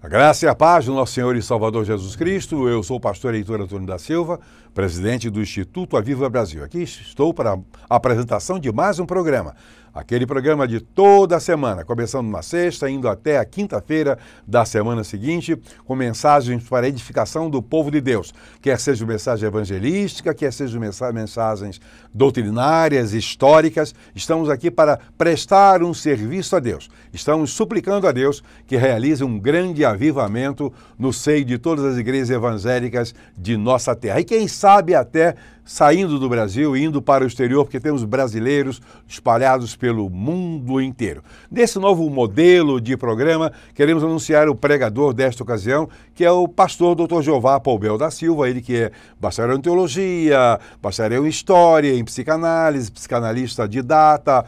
A graça e a paz do nosso Senhor e Salvador Jesus Cristo. Eu sou o pastor Heitor Antônio da Silva, presidente do Instituto Aviva Brasil. Aqui estou para a apresentação de mais um programa. Aquele programa de toda a semana, começando na sexta, indo até a quinta-feira da semana seguinte, com mensagens para a edificação do povo de Deus. Quer seja mensagem evangelística, quer seja mensagens doutrinárias, históricas, estamos aqui para prestar um serviço a Deus. Estamos suplicando a Deus que realize um grande avivamento no seio de todas as igrejas evangélicas de nossa terra. E quem sabe até saindo do Brasil e indo para o exterior, porque temos brasileiros espalhados pelo mundo inteiro. Nesse novo modelo de programa, queremos anunciar o pregador desta ocasião, que é o pastor Dr. Jeová Poubel da Silva, ele que é bacharel em teologia, bacharel em história, em psicanálise, psicanalista didata,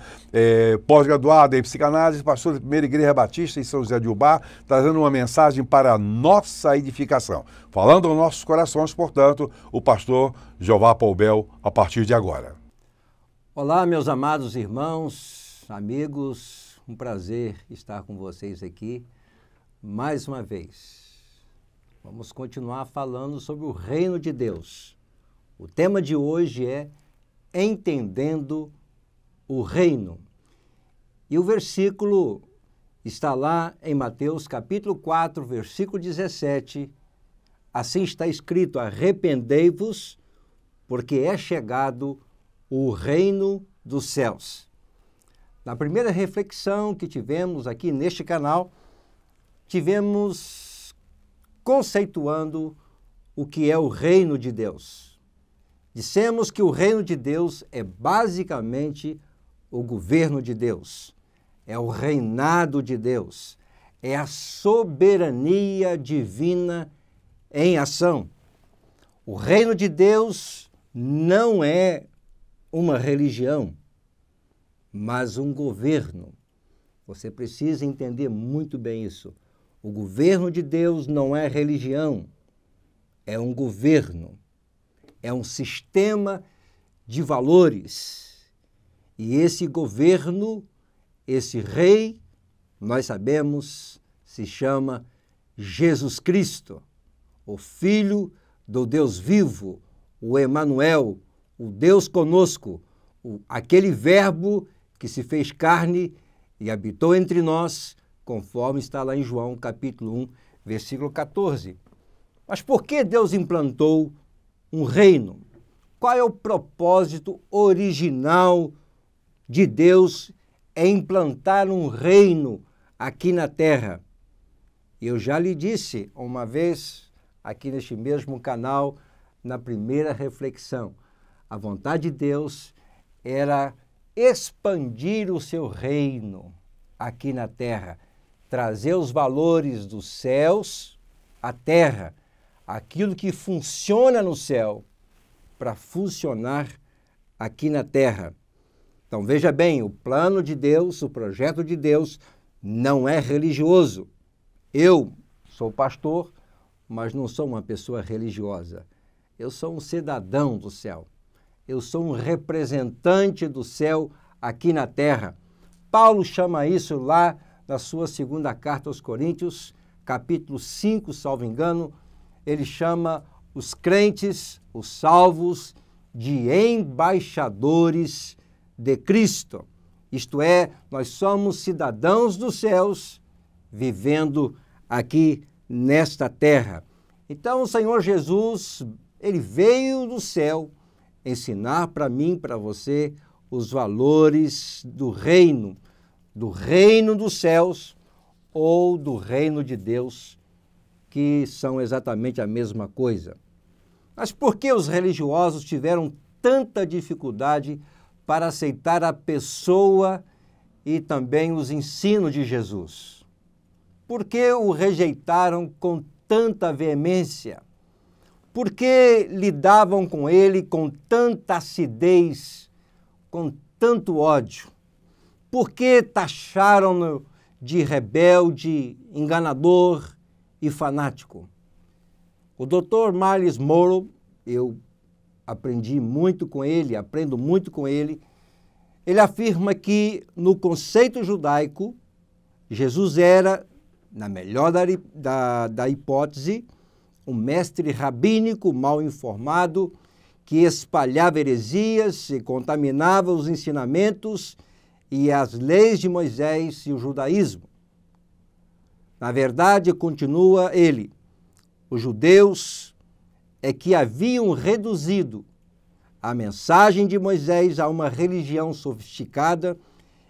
pós-graduado em psicanálise, pastor da Primeira Igreja Batista em São José de Ubá, trazendo uma mensagem para a nossa edificação. Falando aos nossos corações, portanto, o pastor Jeová Poubel, a partir de agora. Olá, meus amados irmãos, amigos, um prazer estar com vocês aqui mais uma vez. Vamos continuar falando sobre o reino de Deus. O tema de hoje é Entendendo o Reino. E o versículo está lá em Mateus capítulo 4, versículo 17. Assim está escrito: arrependei-vos, porque é chegado o reino dos céus. Na primeira reflexão que tivemos aqui neste canal, tivemos conceituando o que é o reino de Deus. Dissemos que o reino de Deus é basicamente o governo de Deus, é o reinado de Deus, é a soberania divina em ação. O reino de Deus não é uma religião, mas um governo. Você precisa entender muito bem isso. O governo de Deus não é religião, é um governo, é um sistema de valores. E esse governo, esse rei, nós sabemos, se chama Jesus Cristo, o Filho do Deus vivo, o Emanuel, o Deus conosco, aquele verbo que se fez carne e habitou entre nós, conforme está lá em João capítulo 1, versículo 14. Mas por que Deus implantou um reino? Qual é o propósito original de Deus em implantar um reino aqui na terra? Eu já lhe disse uma vez, aqui neste mesmo canal, na primeira reflexão, a vontade de Deus era expandir o seu reino aqui na terra, trazer os valores dos céus à terra, aquilo que funciona no céu para funcionar aqui na terra. Então veja bem, o plano de Deus, o projeto de Deus não é religioso. Eu sou pastor, mas não sou uma pessoa religiosa. Eu sou um cidadão do céu. Eu sou um representante do céu aqui na terra. Paulo chama isso lá na sua segunda carta aos Coríntios, capítulo 5, salvo engano, ele chama os crentes, os salvos, de embaixadores de Cristo. Isto é, nós somos cidadãos dos céus, vivendo aqui nesta terra. Então, o Senhor Jesus, ele veio do céu ensinar para mim, para você, os valores do reino dos céus ou do reino de Deus, que são exatamente a mesma coisa. Mas por que os religiosos tiveram tanta dificuldade para aceitar a pessoa e também os ensinos de Jesus? Por que o rejeitaram com tanta veemência? Por que lidavam com ele com tanta acidez, com tanto ódio? Por que taxaram-no de rebelde, enganador e fanático? O Dr. Myles Munroe, eu aprendi muito com ele, aprendo muito com ele, ele afirma que no conceito judaico, Jesus era Na melhor da hipótese, um mestre rabínico mal informado que espalhava heresias e contaminava os ensinamentos e as leis de Moisés e o judaísmo. Na verdade, continua ele, os judeus é que haviam reduzido a mensagem de Moisés a uma religião sofisticada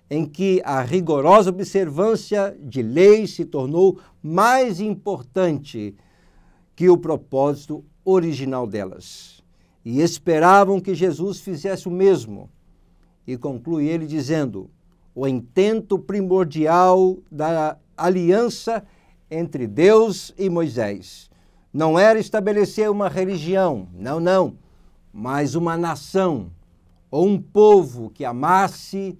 em que a rigorosa observância de leis se tornou mais importante que o propósito original delas. E esperavam que Jesus fizesse o mesmo. E conclui ele dizendo, o intento primordial da aliança entre Deus e Moisés não era estabelecer uma religião, não, mas uma nação ou um povo que amasse,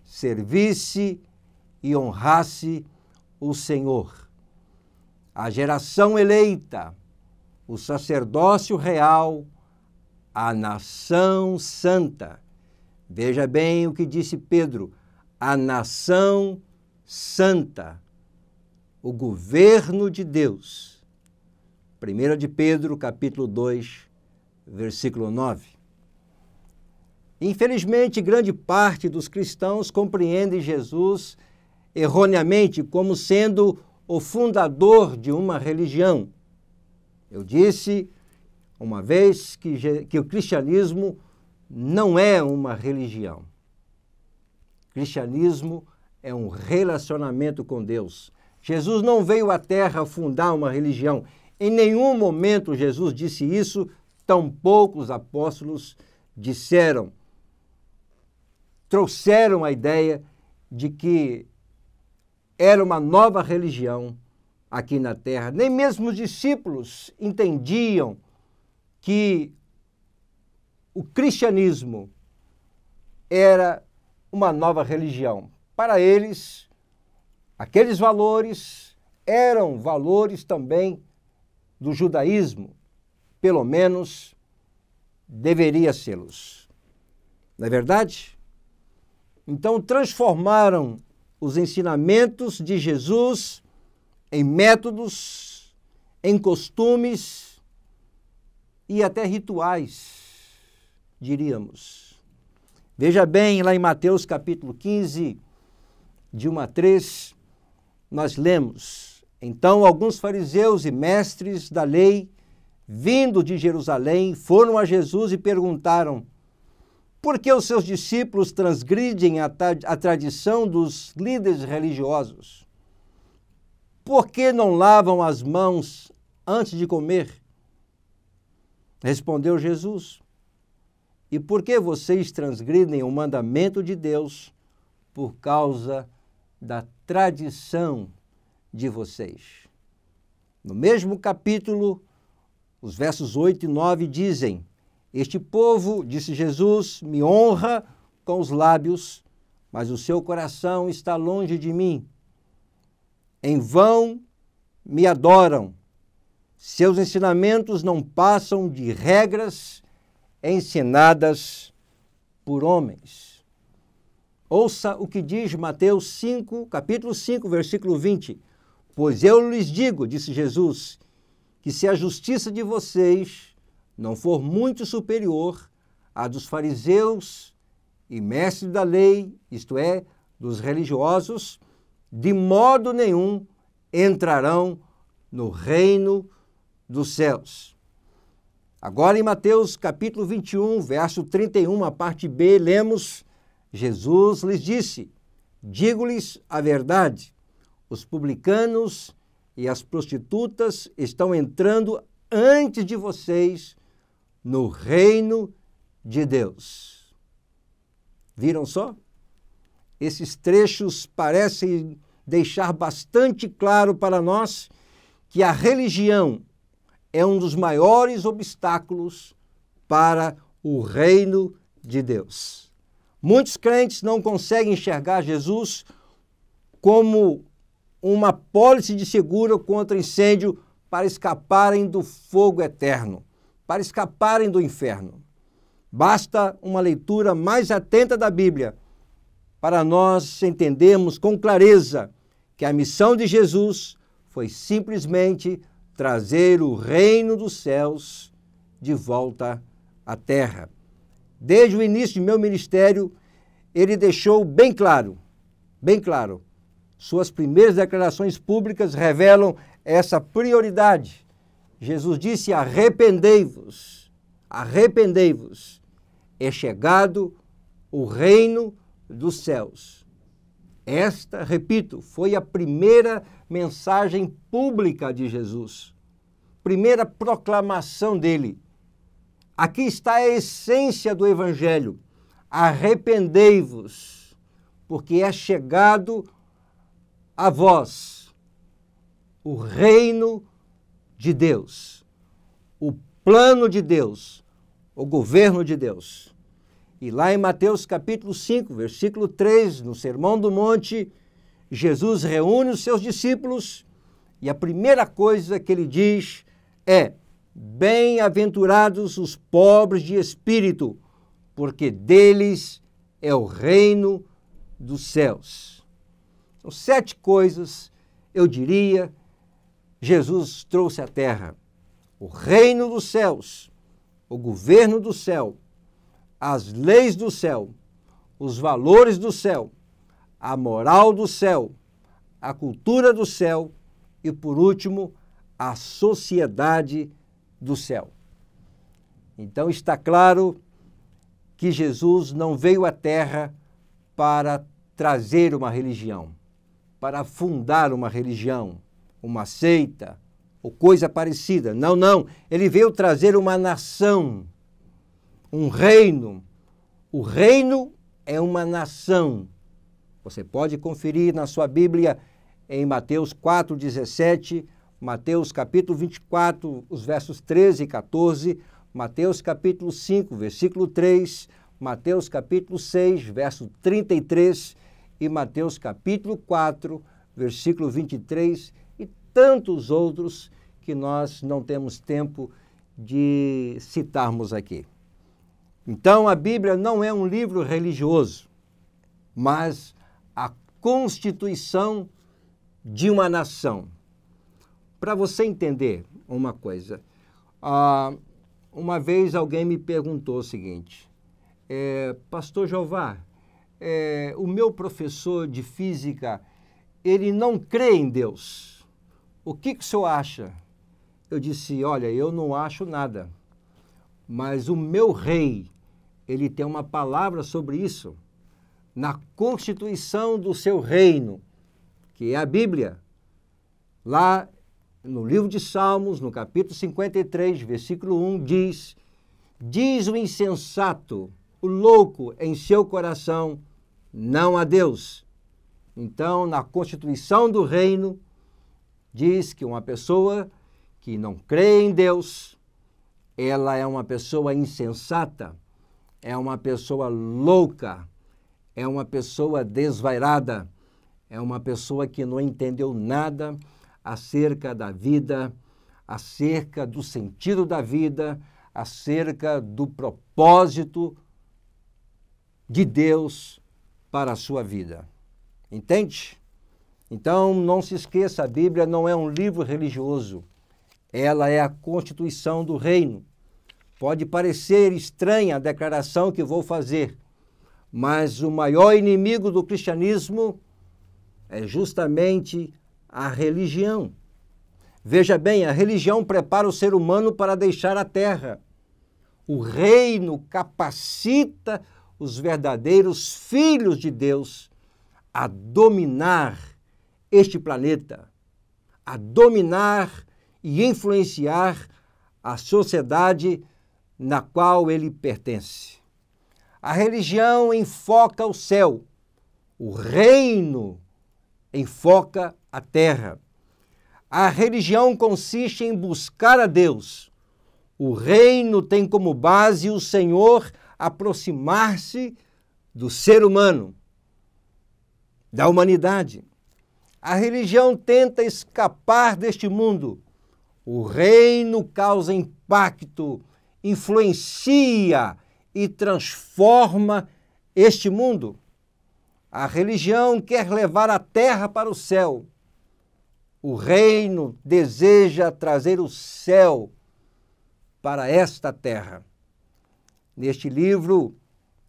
servisse e honrasse o Senhor. A geração eleita, o sacerdócio real, a nação santa. Veja bem o que disse Pedro, a nação santa, o governo de Deus. 1 de Pedro, capítulo 2, versículo 9. Infelizmente, grande parte dos cristãos compreendem Jesus erroneamente como sendo o fundador de uma religião. Eu disse uma vez que o cristianismo não é uma religião. O cristianismo é um relacionamento com Deus. Jesus não veio à Terra fundar uma religião. Em nenhum momento Jesus disse isso, tampouco os apóstolos disseram. Trouxeram a ideia de que era uma nova religião aqui na Terra. Nem mesmo os discípulos entendiam que o cristianismo era uma nova religião. Para eles, aqueles valores eram valores também do judaísmo, pelo menos deveria sê-los. Não é verdade? Então transformaram os ensinamentos de Jesus em métodos, em costumes e até rituais, diríamos. Veja bem, lá em Mateus capítulo 15, de 1 a 3, nós lemos, então alguns fariseus e mestres da lei, vindo de Jerusalém, foram a Jesus e perguntaram, por que os seus discípulos transgridem a tradição dos líderes religiosos? Por que não lavam as mãos antes de comer? Respondeu Jesus, e por que vocês transgridem o mandamento de Deus por causa da tradição de vocês? No mesmo capítulo, os versos 8 e 9 dizem, este povo, disse Jesus, me honra com os lábios, mas o seu coração está longe de mim. Em vão me adoram. Seus ensinamentos não passam de regras ensinadas por homens. Ouça o que diz Mateus 5, capítulo 5, versículo 20. Pois eu lhes digo, disse Jesus, que se a justiça de vocês não for muito superior à dos fariseus e mestres da lei, isto é, dos religiosos, de modo nenhum entrarão no reino dos céus. Agora em Mateus capítulo 21, verso 31, a parte B, lemos, Jesus lhes disse, digo-lhes a verdade, os publicanos e as prostitutas estão entrando antes de vocês no reino de Deus. Viram só? Esses trechos parecem deixar bastante claro para nós que a religião é um dos maiores obstáculos para o reino de Deus. Muitos crentes não conseguem enxergar Jesus como uma pólice de seguro contra incêndio para escaparem do fogo eterno, para escaparem do inferno. Basta uma leitura mais atenta da Bíblia para nós entendermos com clareza que a missão de Jesus foi simplesmente trazer o reino dos céus de volta à terra. Desde o início de meu ministério, ele deixou bem claro, suas primeiras declarações públicas revelam essa prioridade. Jesus disse: arrependei-vos, é chegado o reino dos céus. Esta, repito, foi a primeira mensagem pública de Jesus, primeira proclamação dele. Aqui está a essência do Evangelho: arrependei-vos, porque é chegado a vós o reino de Deus, o plano de Deus, o governo de Deus. E lá em Mateus capítulo 5, versículo 3, no Sermão do Monte, Jesus reúne os seus discípulos e a primeira coisa que ele diz é: bem-aventurados os pobres de espírito, porque deles é o reino dos céus. São 7 coisas, eu diria, Jesus trouxe à terra: o reino dos céus, o governo do céu, as leis do céu, os valores do céu, a moral do céu, a cultura do céu e, por último, a sociedade do céu. Então está claro que Jesus não veio à terra para trazer uma religião, para fundar uma religião, uma seita ou coisa parecida. Não. Ele veio trazer uma nação, um reino. O reino é uma nação. Você pode conferir na sua Bíblia em Mateus 4:17, Mateus capítulo 24, os versos 13 e 14, Mateus capítulo 5, versículo 3, Mateus capítulo 6, verso 33 e Mateus capítulo 4, versículo 23 e tantos outros que nós não temos tempo de citarmos aqui. Então, a Bíblia não é um livro religioso, mas a constituição de uma nação. Para você entender uma coisa, uma vez alguém me perguntou o seguinte: Pastor Jeová, o meu professor de física, ele não crê em Deus. O que o senhor acha? Eu disse: olha, eu não acho nada, mas o meu rei, ele tem uma palavra sobre isso. Na constituição do seu reino, que é a Bíblia, lá no livro de Salmos, no capítulo 53, versículo 1, diz o insensato, o louco em seu coração, não há Deus. Então, na constituição do reino, diz que uma pessoa que não crê em Deus, ela é uma pessoa insensata, é uma pessoa louca, é uma pessoa desvairada, é uma pessoa que não entendeu nada acerca da vida, acerca do sentido da vida, acerca do propósito de Deus para a sua vida. Entende? Então, não se esqueça, a Bíblia não é um livro religioso. Ela é a constituição do reino. Pode parecer estranha a declaração que vou fazer, mas o maior inimigo do cristianismo é justamente a religião. Veja bem, a religião prepara o ser humano para deixar a terra. O reino capacita os verdadeiros filhos de Deus a dominar este planeta, a dominar e influenciar a sociedade na qual ele pertence. A religião enfoca o céu, o reino enfoca a terra. A religião consiste em buscar a Deus. O reino tem como base o Senhor aproximar-se do ser humano, da humanidade. A religião tenta escapar deste mundo. O reino causa impacto, influencia e transforma este mundo. A religião quer levar a terra para o céu. O reino deseja trazer o céu para esta terra. Neste livro,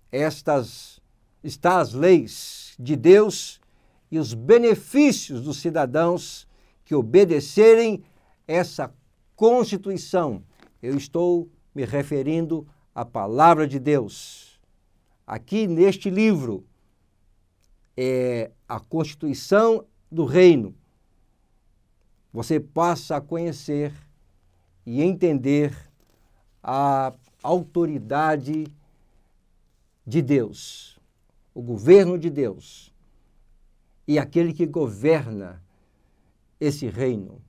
está as leis de Deus e os benefícios dos cidadãos que obedecerem essa Constituição. Eu estou me referindo à palavra de Deus. Aqui neste livro é a Constituição do Reino. Você passa a conhecer e entender a autoridade de Deus, o governo de Deus e aquele que governa esse reino,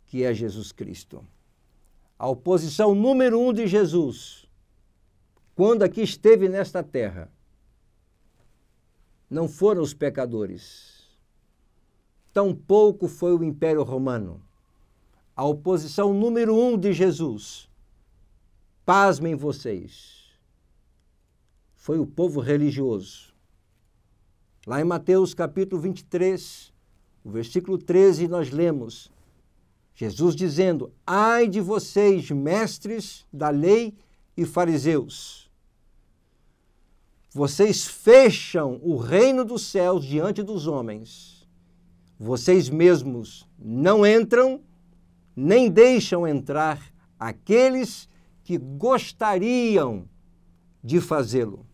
que é Jesus Cristo. A oposição número 1 de Jesus, quando aqui esteve nesta terra, não foram os pecadores, tampouco foi o Império Romano. A oposição número 1 de Jesus, pasmem vocês, foi o povo religioso. Lá em Mateus capítulo 23, o versículo 13, nós lemos Jesus dizendo: ai de vocês, mestres da lei e fariseus, vocês fecham o reino dos céus diante dos homens. Vocês mesmos não entram, nem deixam entrar aqueles que gostariam de fazê-lo.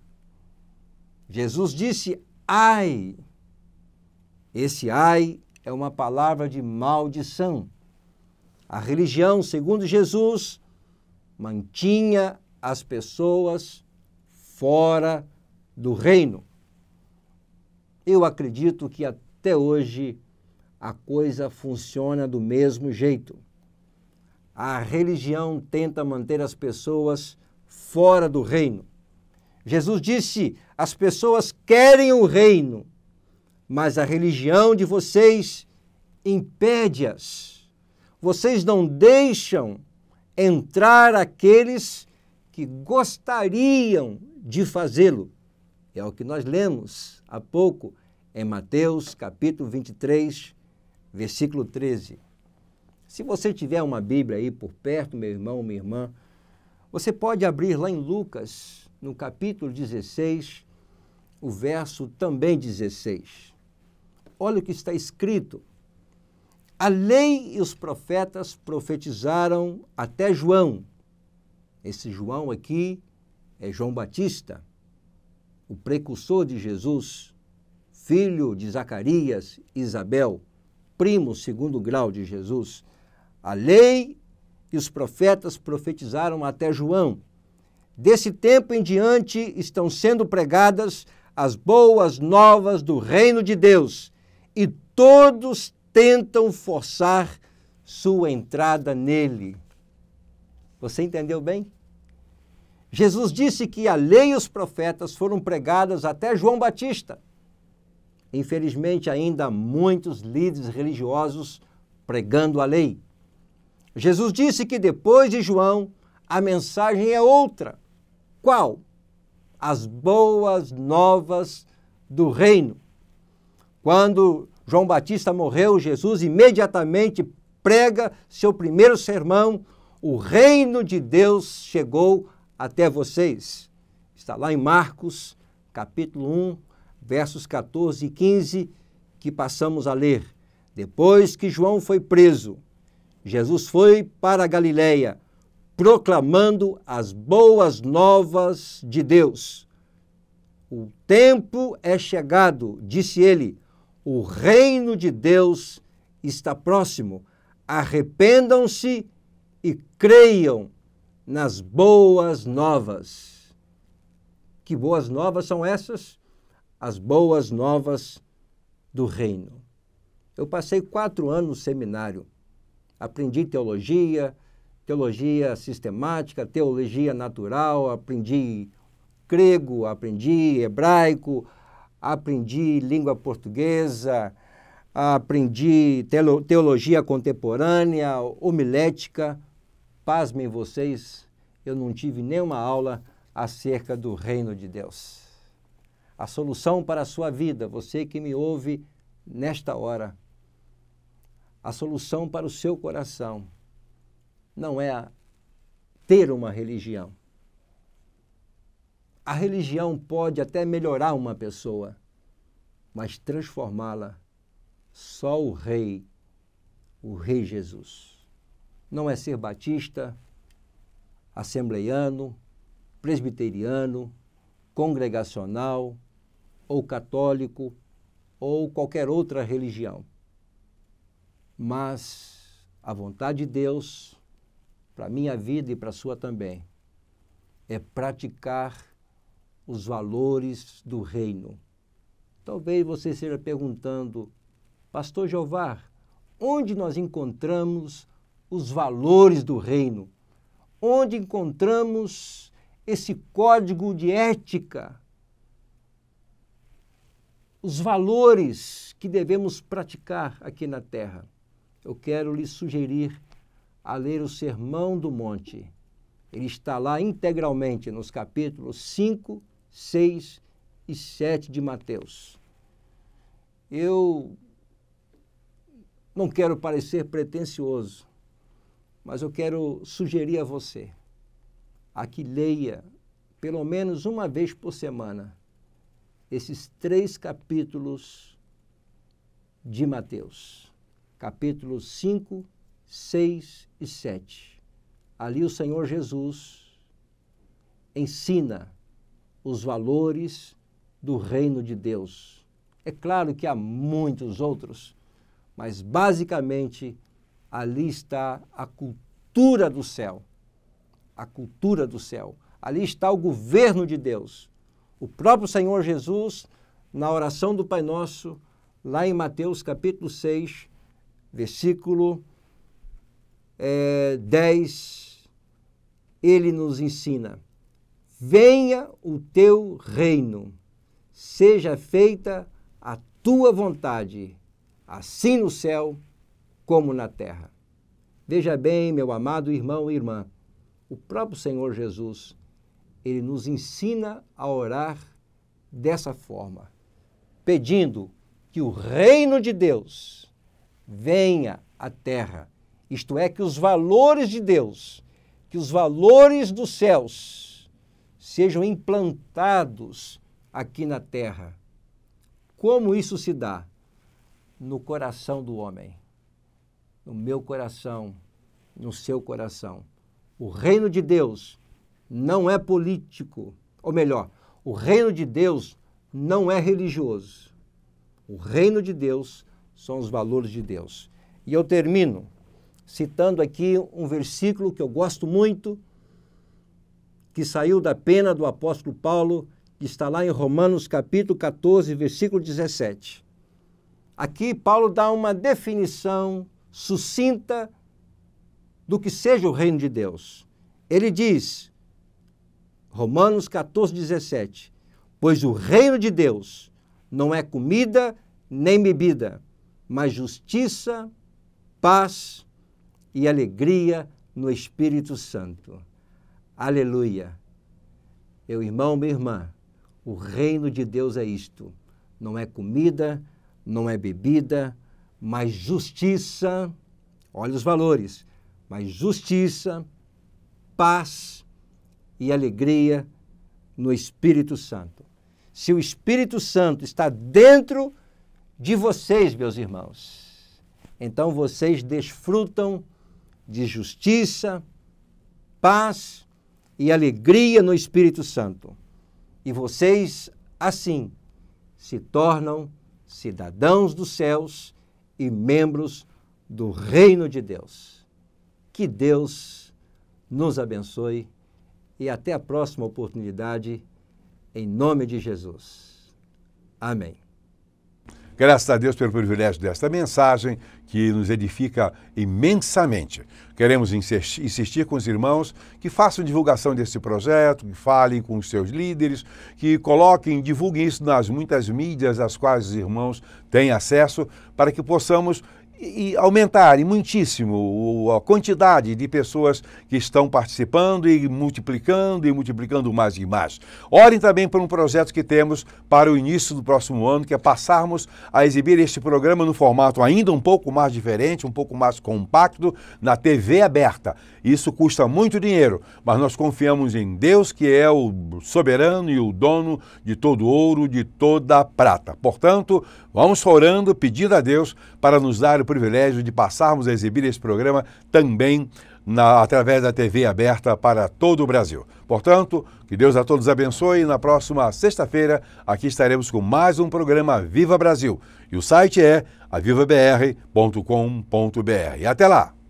Jesus disse: ai. Esse ai é uma palavra de maldição. A religião, segundo Jesus, mantinha as pessoas fora do reino. Eu acredito que até hoje a coisa funciona do mesmo jeito. A religião tenta manter as pessoas fora do reino. Jesus disse: as pessoas querem o reino, mas a religião de vocês impede-as. Vocês não deixam entrar aqueles que gostariam de fazê-lo. É o que nós lemos há pouco em Mateus capítulo 23, versículo 13. Se você tiver uma Bíblia aí por perto, meu irmão, minha irmã, você pode abrir lá em Lucas, no capítulo 16, o verso também 16. Olha o que está escrito. A lei e os profetas profetizaram até João. Esse João aqui é João Batista, o precursor de Jesus, filho de Zacarias e Isabel, primo segundo grau de Jesus. A lei e os profetas profetizaram até João. Desse tempo em diante estão sendo pregadas as boas novas do reino de Deus, e todos tentam forçar sua entrada nele. Você entendeu bem? Jesus disse que a lei e os profetas foram pregadas até João Batista. Infelizmente, ainda há muitos líderes religiosos pregando a lei. Jesus disse que depois de João, a mensagem é outra. Qual? As boas novas do reino. Quando João Batista morreu, Jesus imediatamente prega seu primeiro sermão: o reino de Deus chegou até vocês. Está lá em Marcos, capítulo 1, versos 14 e 15, que passamos a ler. Depois que João foi preso, Jesus foi para a Galileia, proclamando as boas novas de Deus. O tempo é chegado, disse ele, o reino de Deus está próximo. Arrependam-se e creiam nas boas novas. Que boas novas são essas? As boas novas do reino. Eu passei 4 anos no seminário. Aprendi teologia, teologia sistemática, teologia natural, aprendi grego, aprendi hebraico, aprendi língua portuguesa, aprendi teologia contemporânea, homilética. Pasmem vocês, eu não tive nenhuma aula acerca do reino de Deus. A solução para a sua vida, você que me ouve nesta hora, a solução para o seu coração não é ter uma religião. A religião pode até melhorar uma pessoa, mas transformá-la só o Rei Jesus. Não é ser batista, assembleiano, presbiteriano, congregacional, ou católico, ou qualquer outra religião. Mas a vontade de Deus, para a minha vida e para a sua também, é praticar os valores do reino. Talvez você esteja perguntando, Pastor Jeová, onde nós encontramos os valores do reino? Onde encontramos esse código de ética? Os valores que devemos praticar aqui na terra. Eu quero lhe sugerir a ler o Sermão do Monte. Ele está lá integralmente nos capítulos 5, 6 e 7 de Mateus. Eu não quero parecer pretensioso, mas eu quero sugerir a você a que leia pelo menos uma vez por semana esses 3 capítulos de Mateus, capítulos 5, 6 e 7. Ali o Senhor Jesus ensina os valores do reino de Deus. É claro que há muitos outros, mas basicamente ali está a cultura do céu. A cultura do céu. Ali está o governo de Deus. O próprio Senhor Jesus, na oração do Pai Nosso, lá em Mateus capítulo 6, versículo 10, ele nos ensina: venha o teu reino, seja feita a tua vontade, assim no céu como na terra. Veja bem, meu amado irmão e irmã, o próprio Senhor Jesus, ele nos ensina a orar dessa forma, pedindo que o reino de Deus venha à terra, isto é, que os valores de Deus, que os valores dos céus sejam implantados aqui na terra. Como isso se dá? No coração do homem, no meu coração, no seu coração. O reino de Deus não é político, ou melhor, o reino de Deus não é religioso. O reino de Deus são os valores de Deus. E eu termino citando aqui um versículo que eu gosto muito, que saiu da pena do apóstolo Paulo, que está lá em Romanos capítulo 14, versículo 17. Aqui Paulo dá uma definição sucinta do que seja o reino de Deus. Ele diz, Romanos 14, 17, pois o reino de Deus não é comida nem bebida, mas justiça, paz e alegria no Espírito Santo. Aleluia! Meu irmão, minha irmã, o reino de Deus é isto. Não é comida, não é bebida, mas justiça, olha os valores, mas justiça, paz e alegria no Espírito Santo. Se o Espírito Santo está dentro de vocês, meus irmãos, então vocês desfrutam de justiça, paz e alegria no Espírito Santo. E vocês, assim, se tornam cidadãos dos céus e membros do reino de Deus. Que Deus nos abençoe e até a próxima oportunidade, em nome de Jesus. Amém. Graças a Deus pelo privilégio desta mensagem, que nos edifica imensamente. Queremos insistir com os irmãos que façam divulgação desse projeto, que falem com os seus líderes, que coloquem, divulguem isso nas muitas mídias às quais os irmãos têm acesso, para que possamos e aumentarem muitíssimo a quantidade de pessoas que estão participando e multiplicando mais e mais. Orem também por um projeto que temos para o início do próximo ano, que é passarmos a exibir este programa no formato ainda um pouco mais diferente, um pouco mais compacto, na TV aberta. Isso custa muito dinheiro, mas nós confiamos em Deus, que é o soberano e o dono de todo ouro, de toda prata. Portanto, vamos orando, pedindo a Deus para nos dar o privilégio de passarmos a exibir esse programa também através da TV aberta para todo o Brasil. Portanto, que Deus a todos abençoe e na próxima sexta-feira aqui estaremos com mais um programa Viva Brasil. E o site é avivabr.com.br. Até lá!